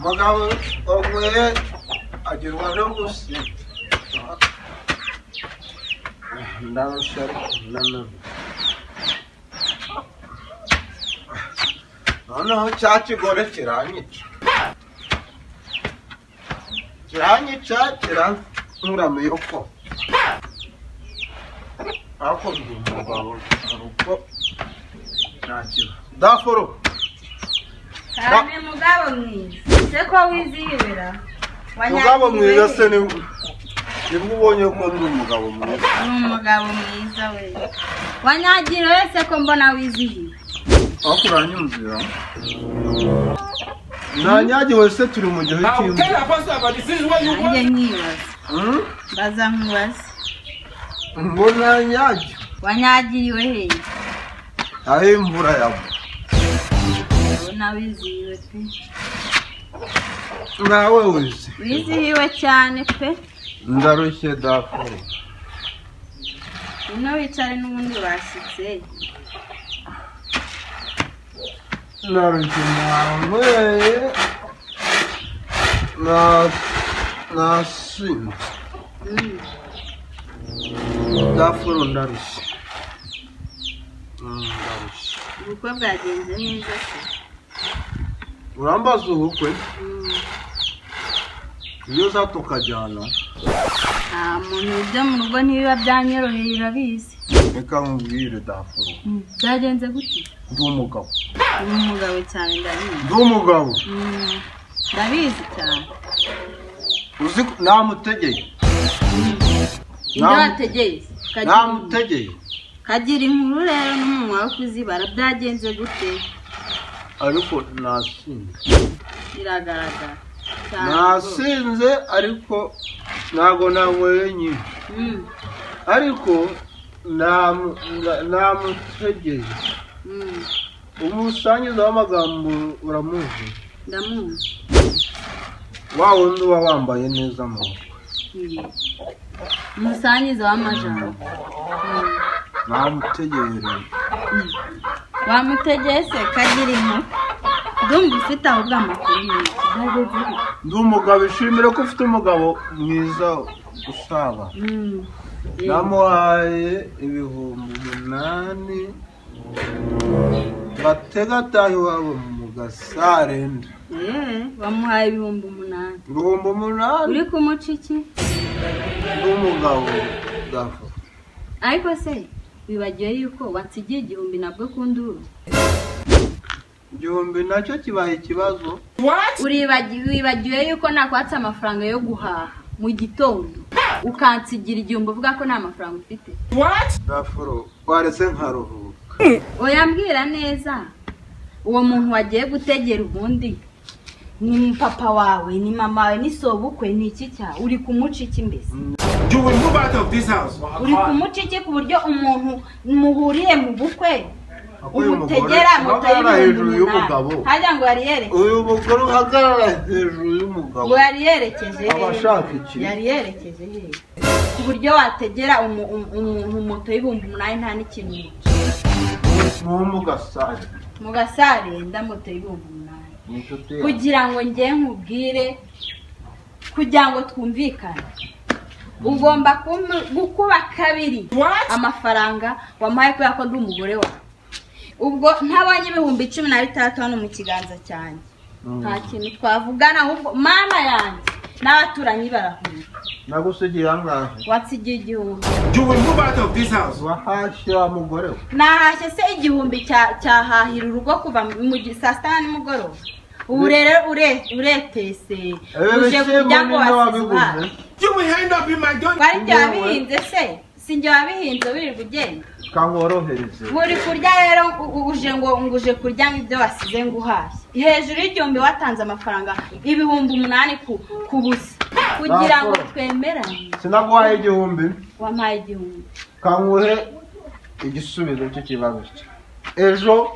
umugabo wanyweye agirwa no gusa ndarushya nanone noneho cya kigore kiranyica kirankuramiye uko ariko ndi umugabo uko ntakiba daforo cyane mugabo mwiza se ko wizihibera mugabo mwiza se nibwo ubonye ko ndi umugabo mwiza umugabo mwiza we wanyagire wese ko mbona wizihiwe aho kuranyumvira nanyagiwe se turi mu gihe cy'imvura nanjye nkibaza mbaza nkubaza ngo nanyagiwe wanyagiriwe hehe aho imvura yagwa ubona wizihiwe pe nawe wese wizihiwe cyane pe ndarushye daforo ino wicare n'ubundi washyitse ndarushye nanyweye nasinze daforo ndarushye ubukwe bwagenze neza se urambaza ubukwe iyo uza tukajyana nta muntu ujya mu rugo ntibiba byanyoroheye urabizi reka nkubwire daforo byagenze gute ndi umugabo uri umugabo cyane ndabizi ndi umugabo ndabizi cyane uzi namutegeye ibyo wategeye namutegeye kagira inkuru rero n'umunwa wo kuzibara byagenze gute ariko nasinze biragaragara nasinze ariko ntago nanyweye nyinshi ariko namutegeye umusangiza w'amagambo uramuzi ndamuzi wa wundi uba wambaye neza amaboko umusangiza w'amajambo namutegereye wamutegeye se kagira inkuru ndumva ufite ahubwo amakuru menshi ndi umugabo ishimire ko ufite umugabo mwiza usaba namuhaye 8,000 batega atahe iwabo mu gasarenda bamuhaye 8,000 8,000 uri kumuca iki ndi umugabo dafa ariko se wibagiwe yuko watsigiye 1,000 nabwo kunduru 1,000 nacyo kibaye ikibazo wibagiwe yuko nakwatse amafaranga yo guhaha mu gitondo ukansigira 1,000 uvuga ko nta mafaranga ufite dafuro waretse nkaruhuka oyambwira neza uwo muntu wagiye gutegera ubundi ni papa wawe ni mama wawe ni sobukwe ni iki cya uri kumuca iki mbese You will move out of this house. uri kumuca iki ku buryo umuntu muhuriye mu bukwe umutegera hejuru y'umugabo hajya ngo yari yerekeje uyu mugore uhagarara hejuru y'umugabo ngo yari yerekeje abashaka iki yari yerekeje hehe ku buryo wategera umuntu moto y'8,000 nta n'ikintu mu gasare ndamoto y'8,000 kugira ngo njye nkubwire kugira ngo twumvikane ugomba gukuba kabiri amafaranga wampaye kubera ko ndi umugore wawe ubwo ntabonye 16,000 hano mu kiganza cyanjye nta kintu twavugana ahubwo mana yanjye n'abaturanyi barahunga nagusigiye angahe watsigiye 1,000 You will move out of this house. wahashya mugore we nahashye se 1,000 cyahahira urugo kuva mu saa 7 nimugoroba ubu rero uretese uje kurya ngo wasize You will end up in my door. bari byabihinze se sinjye wabihinze wirirwa ugenda kangorohereze muri kurya rero uje kurya ibyo wasize ngo uhashye hejuru y'1,000 watanze amafaranga 8,000 ku busa kugira ngo twemerane sinaguhaye 1,000 wampaye 1,000 kanguhe igisubizo cy'ikibazo cye ejo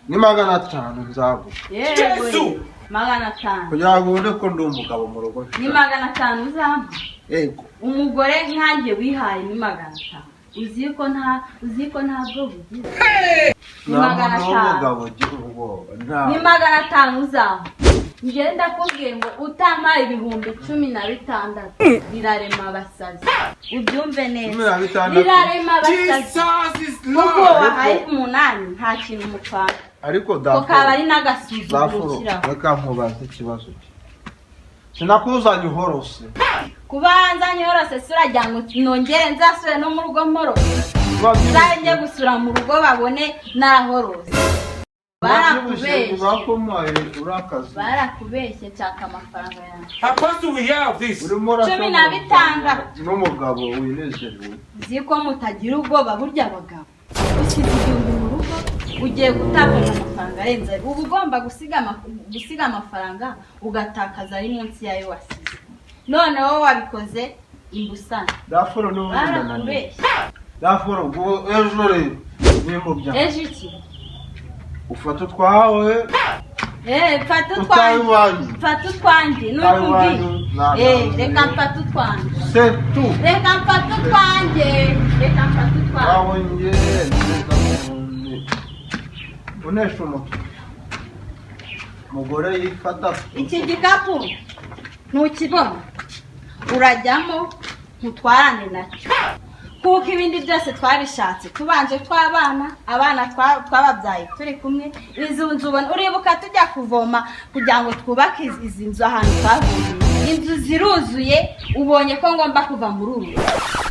ni 500 nzaguha Yesu 500 kugira ngo ubone ko ndi umugabo mu rugo ni 500 uzampa yego umugore nkanjye wihaye ni 500 uziko ntabwo bugira ni 500 ni 500 uzampa ngenda kubwiye ngo utamaye 16,000 birarema abasazi ubyumve neza birarema abasazi ubwo wahaye 8 nta kintu mupfana ariko ko kaba ari n'agasuzuguro kiraho reka nkubaze ikibazo sinakuzanye uhorose kubanza nyorose surajya ngo nongere nzasure no mu rugo mporo nzajye gusura mu rugo babone nahorose barakubeshye cyaka amafaranga yanjye. Apostle, we hear of this. 16 n'umugabo winezerewe ziko mutagira ubwoba burya abagabo usize igihumbi mu rugo ugiye gutakaza amafaranga arenze ubu ugomba gusiga amafaranga ugatakaza ari munsi yayo wasize none wowe wabikoze imbusana daforo n'ubundanane daforo ngo ejo rero nimbo bya ejo iki ufata twawe fata utwanjye n'ukumbwiye reka mfata utwanjye setu reka mfata utwanjye wabonye unesha umutwe umugore yifata iki gikapu ntukibona urajyamo ntutwarane nacyo kuko ibindi byose twabishatse tubanje abana twababyaye turi kumwe izi nzu ubona uribuka tujya kuvoma kugira ngo twubake izi nzu ahantu twavuye inzu ziruzuye ubonye ko ngomba kuva muri uru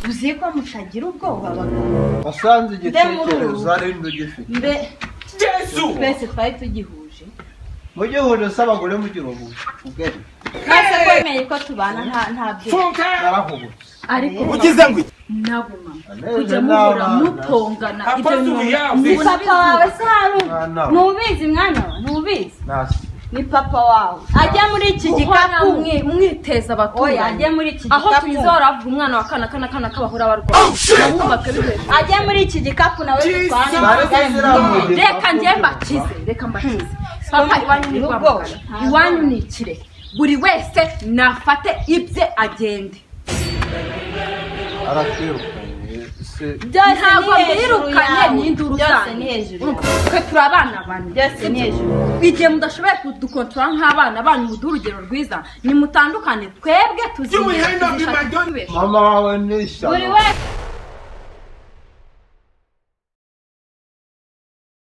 uzi ko mutagira ubwoba abagabo basanze igitekerezo ari ndugifite Yesu twese twari tugihuje mugihuje s'abagore mugihuje ubwari nase kwemeye ko tubana nta byo narahubutse ariko ugize ngo nabo mama kujya muhura mutongana ibyo ni this. papa wawe saru nubizi mwana wa nubizi ni papa wawe ajya muri iki gikapu mwiteza abaturanyi ajya muri iki gikapu aho twizora avuga umwana wa kana kabahura barwaye ajya muri iki gikapu nawe tutwana reka ngiye mbakize papa iwanyu ni rwamagana iwanyu ni ikire buri wese nafate ibye agende ntabwo mbirukanye n'induru zanyu twe turi abana banyu byose ni hejuru igihe mudashoboye kudukontorora nk'abana banyu muduhe urugero rwiza nimutandukane twebwe You will end up in my tuzishaka mama wawe nisha buri wese